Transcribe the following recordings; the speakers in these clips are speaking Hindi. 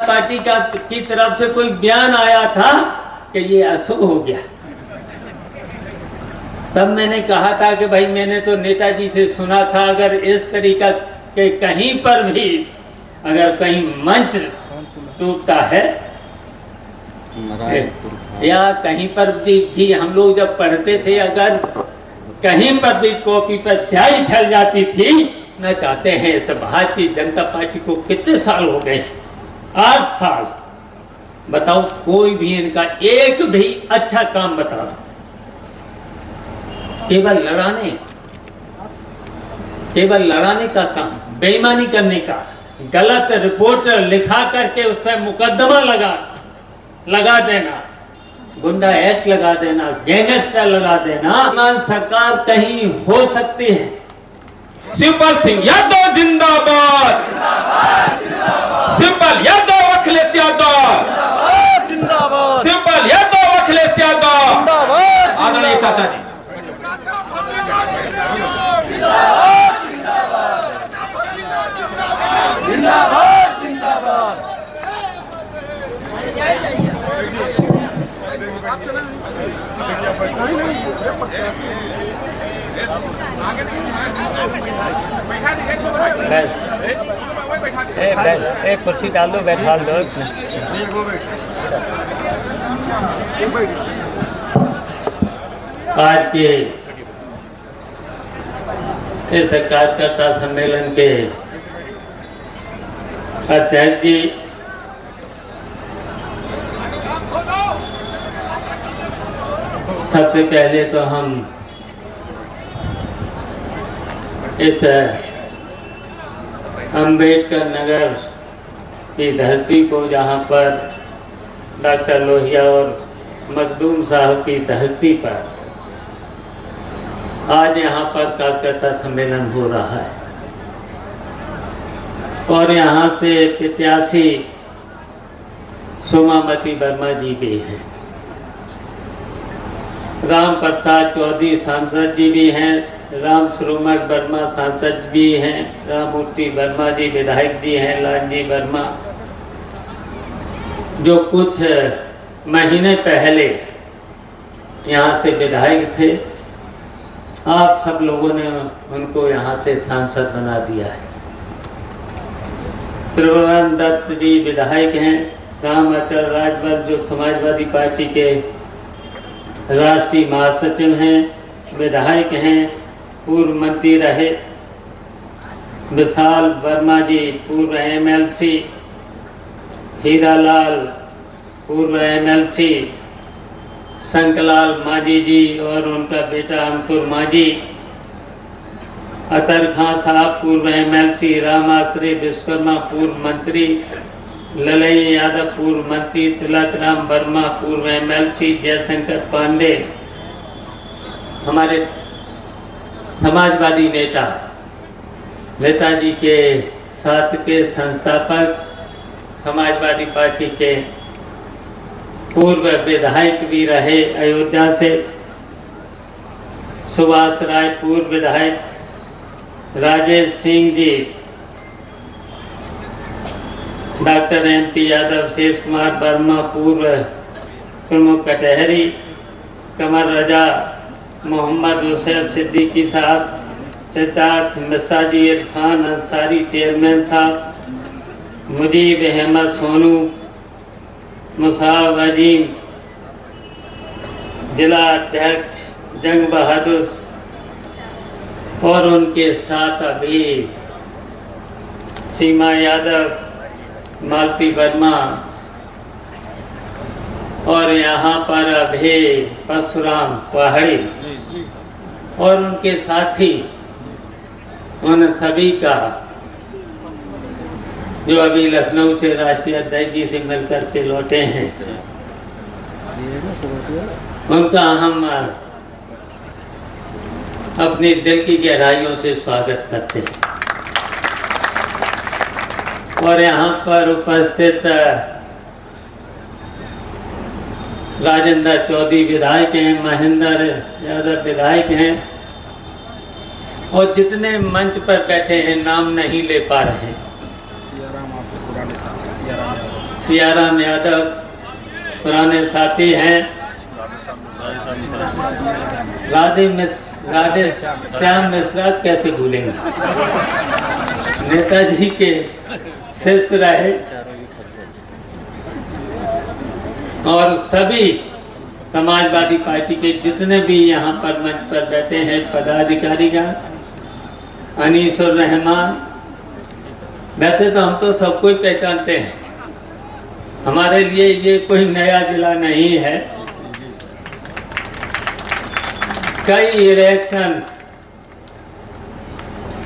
पार्टी की तरफ से कोई बयान आया था कि ये अशुभ हो गया, तब मैंने कहा था कि भाई मैंने तो नेताजी से सुना था अगर इस तरीका के कहीं पर भी अगर कहीं मंच टूटता है या कहीं पर भी हम लोग जब पढ़ते थे अगर कहीं पर भी कॉपी पर स्याही फैल जाती थी, न चाहते हैं इस भारतीय जनता पार्टी को कितने साल हो गए, 8 साल। बताओ कोई भी इनका एक भी अच्छा काम बताओ, केवल लड़ाने का काम, बेईमानी करने का, गलत रिपोर्ट लिखा करके उस पर मुकदमा लगा देना, गुंडा एक्ट लगा देना, गैंगस्टर लगा देना। सरकार कहीं हो सकती है। शिवपाल सिंह यादव जिंदाबाद, शिवपाल यादव, अखिलेश यादव जिंदाबाद, शिवपाल यादव, अखिलेश यादव आदरणीय चाचा जी जिंदाबाद जिंदाबाद। कुर्सी डाल दो, बैठा दो। आज के इस कार्यकर्ता सम्मेलन के अध्यक्ष जी सबसे पहले तो हम इस अंबेडकर नगर की धरती को, जहां पर डॉक्टर लोहिया और मखदूम साहब की धरती पर आज यहाँ पर कार्यकर्ता सम्मेलन हो रहा है और यहाँ से प्रत्याशी सोमावती वर्मा जी भी हैं, राम प्रसाद चौधरी सांसद जी भी हैं, राम श्रोमण वर्मा सांसद भी हैं, राममूर्ति वर्मा जी विधायक जी हैं, लालजी वर्मा जो कुछ महीने पहले यहाँ से विधायक थे, आप सब लोगों ने उनको यहाँ से सांसद बना दिया है। त्रिभुवन दत्त जी विधायक हैं, राम अचल राजभर जो समाजवादी पार्टी के राष्ट्रीय महासचिव हैं, विधायक हैं, पूर्व मंत्री रहे, विशाल वर्मा जी पूर्व MLC, हीरालाल पूर्व MLC, शंकरलाल मांझी जी और उनका बेटा अंकुर मांझी, अतर खां साहब पूर्व MLC, रामाश्री विश्वकर्मा पूर्व मंत्री, ललई यादव पूर्व मंत्री, तिलक राम वर्मा पूर्व MLC, जयशंकर पांडे हमारे समाजवादी नेताजी के साथ के संस्थापक, समाजवादी पार्टी के पूर्व विधायक भी रहे अयोध्या से, सुभाष राय पूर्व विधायक, राजेश सिंह जी, डॉक्टर MP यादव, शेष कुमार वर्मा पूर्व प्रमुख कटहरी, कमर रजा, मोहम्मद हुसैन सिद्दीकी साहब, सिद्धार्थ मिश्रा जी, इरफान अंसारी चेयरमैन साहब, मुजीब अहमद सोनू, मुसाब अजीम जिला अध्यक्ष, जंग बहादुर और उनके साथ अभी सीमा यादव, मालती वर्मा और यहाँ पर अभी परशुराम पहाड़ी और उनके साथी, उन सभी का जो अभी लखनऊ से राष्ट्रीय अध्यक्ष जी से मिलकर के लौटे हैं, उनका हम अपने दिल की गहराइयों से स्वागत करते हैं। और यहाँ पर उपस्थित राजेंद्र चौधरी विधायक हैं, महेंद्र यादव विधायक हैं और जितने मंच पर बैठे हैं नाम नहीं ले पा रहे हैं। सियाराम यादव पुराने साथी हैं, राधे श्याम मिश्रा कैसे भूलेंगे, नेताजी के शिष्य रहे। और सभी समाजवादी पार्टी के जितने भी यहाँ पर मंच पर बैठे हैं पदाधिकारीगण, अनीसुर रहमान, वैसे तो हम तो सबको ही पहचानते हैं, हमारे लिए ये कोई नया जिला नहीं है। कई इलेक्शन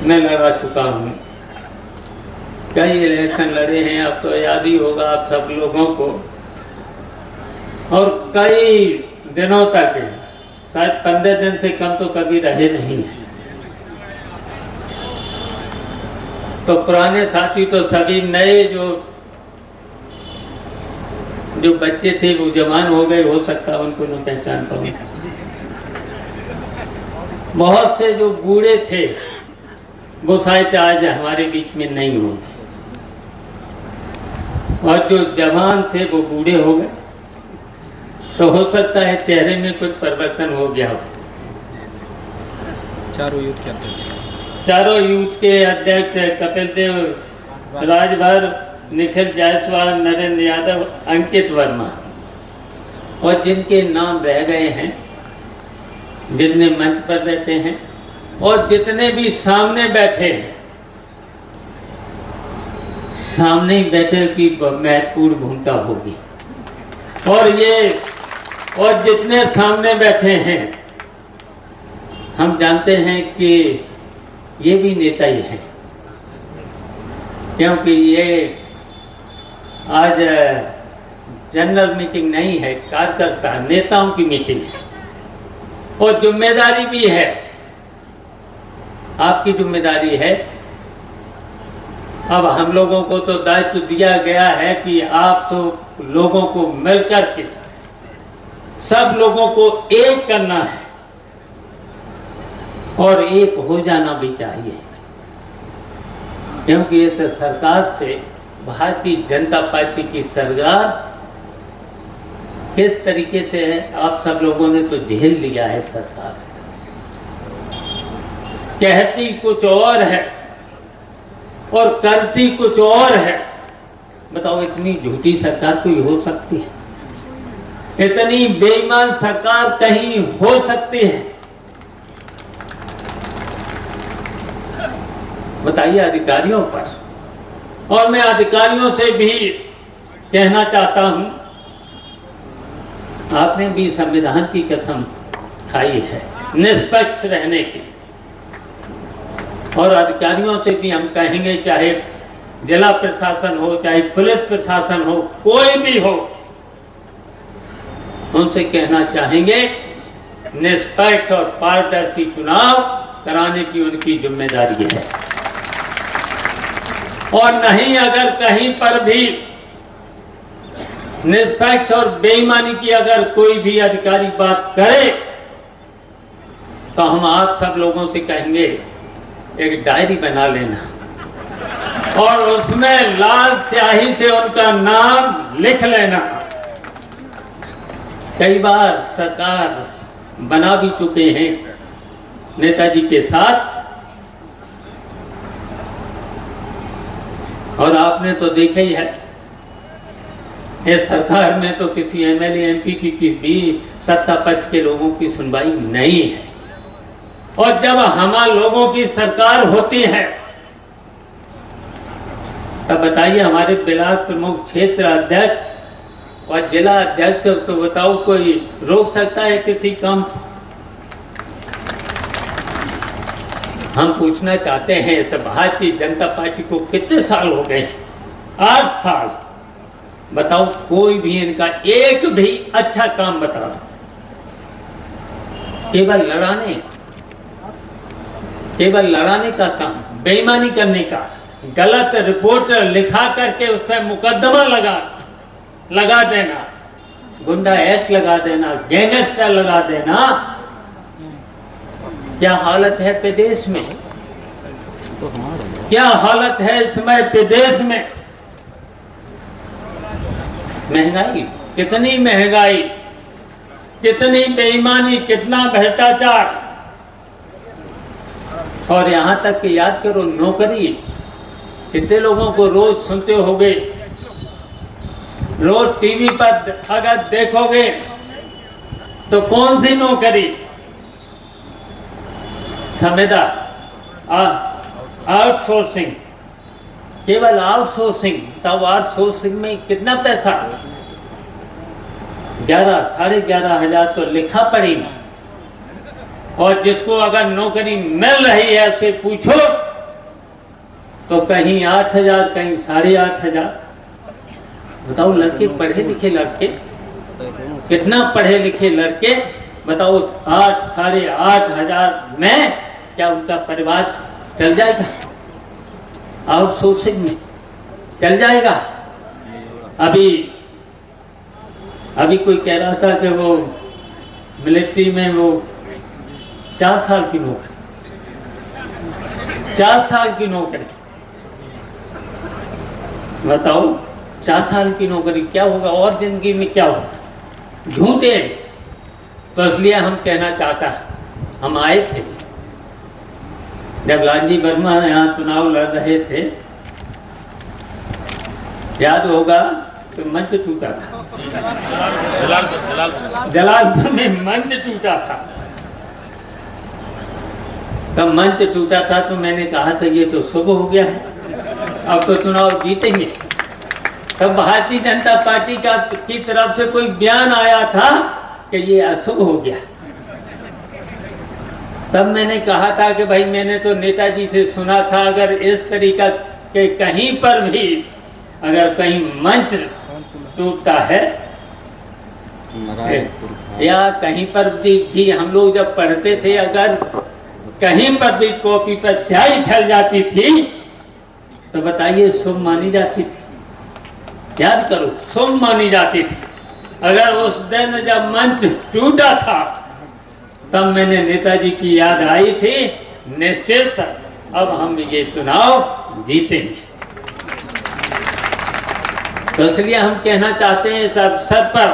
में लड़ा चुका हूँ, कई इलेक्शन लड़े हैं, अब तो याद ही होगा आप सब लोगों को। और कई दिनों तक, शायद 15 दिन से कम तो कभी रहे नहीं हैं। तो पुराने साथी तो सभी, नए जो बच्चे थे वो जवान हो गए, हो सकता उनको न पहचान पाऊँ। बहुत से जो बूढ़े थे वो शायद आज हमारे बीच में नहीं हो, और जो जवान थे वो बूढ़े हो गए, तो हो सकता है चेहरे में कुछ परिवर्तन हो गया हो। चारों यूथ के अध्यक्ष, चारों यूथ के अध्यक्ष कपिल देव, राजभर, निखिल जायसवाल, नरेंद्र यादव, अंकित वर्मा, और जिनके नाम रह गए हैं, जितने मंच पर बैठे हैं और जितने भी सामने बैठे हैं, सामने बैठे की महत्वपूर्ण भूमिका होगी। और जितने सामने बैठे हैं, हम जानते हैं कि ये भी नेता ही हैं, क्योंकि ये आज जनरल मीटिंग नहीं है, कार्यकर्ता नेताओं की मीटिंग है, और जिम्मेदारी भी है, आपकी जिम्मेदारी है। अब हम लोगों को तो दायित्व दिया गया है कि आप सब लोगों को मिलकर के सब लोगों को एक करना है, और एक हो जाना भी चाहिए, क्योंकि इस सरकार से, भारतीय जनता पार्टी की सरकार किस तरीके से है, आप सब लोगों ने तो झेल लिया है। सरकार कहती कुछ और है और करती कुछ और है। बताओ, इतनी झूठी सरकार कोई हो सकती है? इतनी बेईमान सरकार कहीं हो सकती है? बताइए अधिकारियों पर। और मैं अधिकारियों से भी कहना चाहता हूं, आपने भी संविधान की कसम खाई है निष्पक्ष रहने की, और अधिकारियों से भी हम कहेंगे, चाहे जिला प्रशासन हो, चाहे पुलिस प्रशासन हो, कोई भी हो, उनसे कहना चाहेंगे निष्पक्ष और पारदर्शी चुनाव कराने की उनकी जिम्मेदारी है। और नहीं, अगर कहीं पर भी निष्पक्ष और बेईमानी की अगर कोई भी अधिकारी बात करे, तो हम आप सब लोगों से कहेंगे एक डायरी बना लेना, और उसमें लाल स्याही से उनका नाम लिख लेना। कई बार सरकार बना भी चुके हैं नेताजी के साथ, और आपने तो देखा ही है, इस सरकार में तो किसी एमएलए एमपी की भी सत्ता पक्ष के लोगों की सुनवाई नहीं है। और जब हमारे लोगों की सरकार होती है, तब बताइए, हमारे ब्लॉक प्रमुख, क्षेत्र अध्यक्ष और जिला अध्यक्ष, तो बताओ कोई रोक सकता है किसी काम? हम पूछना चाहते हैं, इस भारतीय जनता पार्टी को कितने साल हो गए? 8 साल। बताओ, कोई भी इनका एक भी अच्छा काम बता दो। केवल लड़ाने का काम, बेईमानी करने का, गलत रिपोर्ट लिखा करके उस पर मुकदमा लगा देना, गुंडा एक्ट लगा देना, गैंगस्टर लगा देना। क्या हालत है प्रदेश में? क्या हालत है इस समय प्रदेश में? महंगाई, कितनी महंगाई, कितनी बेईमानी, कितना भ्रष्टाचार। और यहाँ तक कि याद करो नौकरी, कितने लोगों को रोज सुनते होगे, रोज टीवी पर अगर देखोगे तो कौन सी नौकरी, संविदा, आउटसोर्सिंग, केवल आउटसोर्सिंग। तब आउटसोर्सिंग में कितना पैसा, 11 साढ़े 11,000 तो लिखा पड़ी। और जिसको अगर नौकरी मिल रही है उससे पूछो तो कहीं 8,000, कहीं 8,500। बताओ, लड़के पढ़े लिखे लड़के, कितना पढ़े लिखे लड़के, बताओ 8 साढ़े 8,000 में क्या उनका परिवार चल जाएगा? आउटसोर्सिंग में चल जाएगा? अभी कोई कह रहा था कि वो मिलिट्री में वो 4 साल की नौकरी, 4 साल की नौकरी। बताओ 4 साल की नौकरी क्या होगा और जिंदगी में क्या होगा? झूठे। तो इसलिए हम कहना चाहता, हम आए थे जब लालजी वर्मा यहाँ चुनाव लड़ रहे थे, याद होगा तो मंच टूटा था, जलालपुर में मंच टूटा था। तब मंच टूटा था तो मैंने कहा था ये तो शुभ हो गया है, अब तो चुनाव जीतेंगे। तब भारतीय जनता पार्टी की तरफ से कोई बयान आया था कि ये अशुभ हो गया। तब मैंने कहा था कि भाई मैंने तो नेताजी से सुना था अगर इस तरीका के कहीं पर भी अगर कहीं मंच टूटता है या कहीं पर भी हम लोग जब पढ़ते थे अगर कहीं पर भी कॉपी पर स्याही फैल जाती थी तो बताइए शुभ मानी जाती थी। याद करो, शुभ मानी जाती थी। अगर उस दिन जब मंच टूटा था तब मैंने नेताजी की याद आई थी, निश्चित अब हम ये चुनाव जीतेंगे। तो इसलिए हम कहना चाहते हैं इस अवसर पर,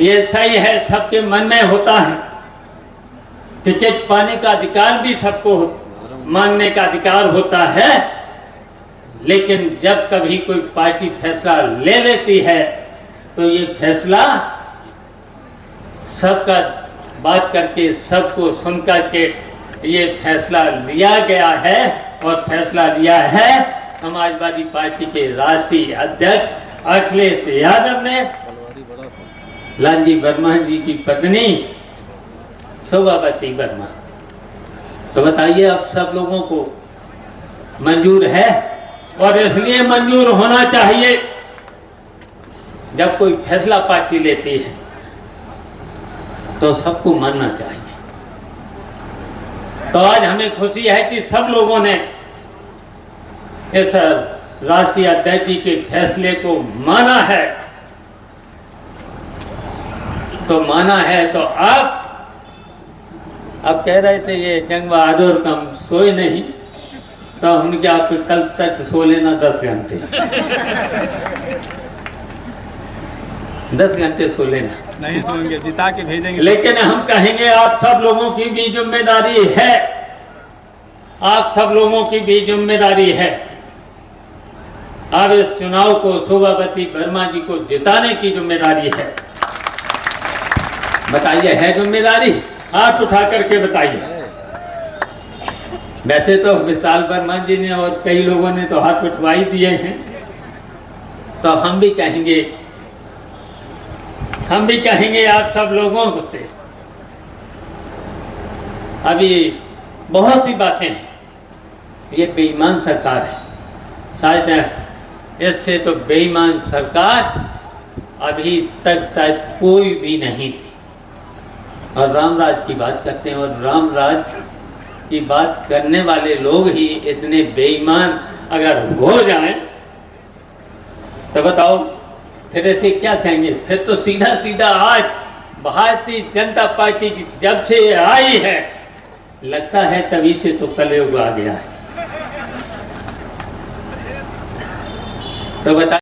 ये सही है सबके मन में होता है, टिकट पाने का अधिकार भी सबको मांगने का अधिकार होता है, लेकिन जब कभी कोई पार्टी फैसला ले लेती है तो ये फैसला सबका बात करके सबको सुन करके ये फैसला लिया गया है। और फैसला लिया है समाजवादी पार्टी के राष्ट्रीय अध्यक्ष अखिलेश यादव ने लालजी वर्मा जी की पत्नी शोभावती वर्मा। तो बताइए अब सब लोगों को मंजूर है, और इसलिए मंजूर होना चाहिए जब कोई फैसला पार्टी लेती है तो सबको मानना चाहिए। तो आज हमें खुशी है कि सब लोगों ने इस राष्ट्रीय अध्यक्ष जी के फैसले को माना है। तो माना है तो अब कह रहे थे ये जंग बहादुर कम सोए नहीं, तो हमने क्या आपको कल तक सो लेना 10 घंटे 10 घंटे सो लेना। नहीं सोएंगे, जिता के भेजेंगे। लेकिन हम कहेंगे आप सब लोगों की भी जिम्मेदारी है, आप सब लोगों की भी जिम्मेदारी है। अब इस चुनाव को शोभावती वर्मा जी को जिताने की जिम्मेदारी है। बताइए है जिम्मेदारी? हाथ उठा करके बताइए। वैसे तो विशाल वर्मा जी ने और कई लोगों ने तो हाथ उठवा ही दिए हैं, तो हम भी कहेंगे आप सब लोगों से, अभी बहुत सी बातें हैं, ये बेईमान सरकार है, शायद इससे तो बेईमान सरकार अभी तक शायद कोई भी नहीं थी। और रामराज की बात करते हैं, और रामराज की बात करने वाले लोग ही इतने बेईमान अगर हो जाएं तो बताओ फिर ऐसे क्या कहेंगे? फिर तो सीधा सीधा आज भारतीय जनता पार्टी की जब से आई है लगता है तभी से तो कलयुग आ गया है। तो बता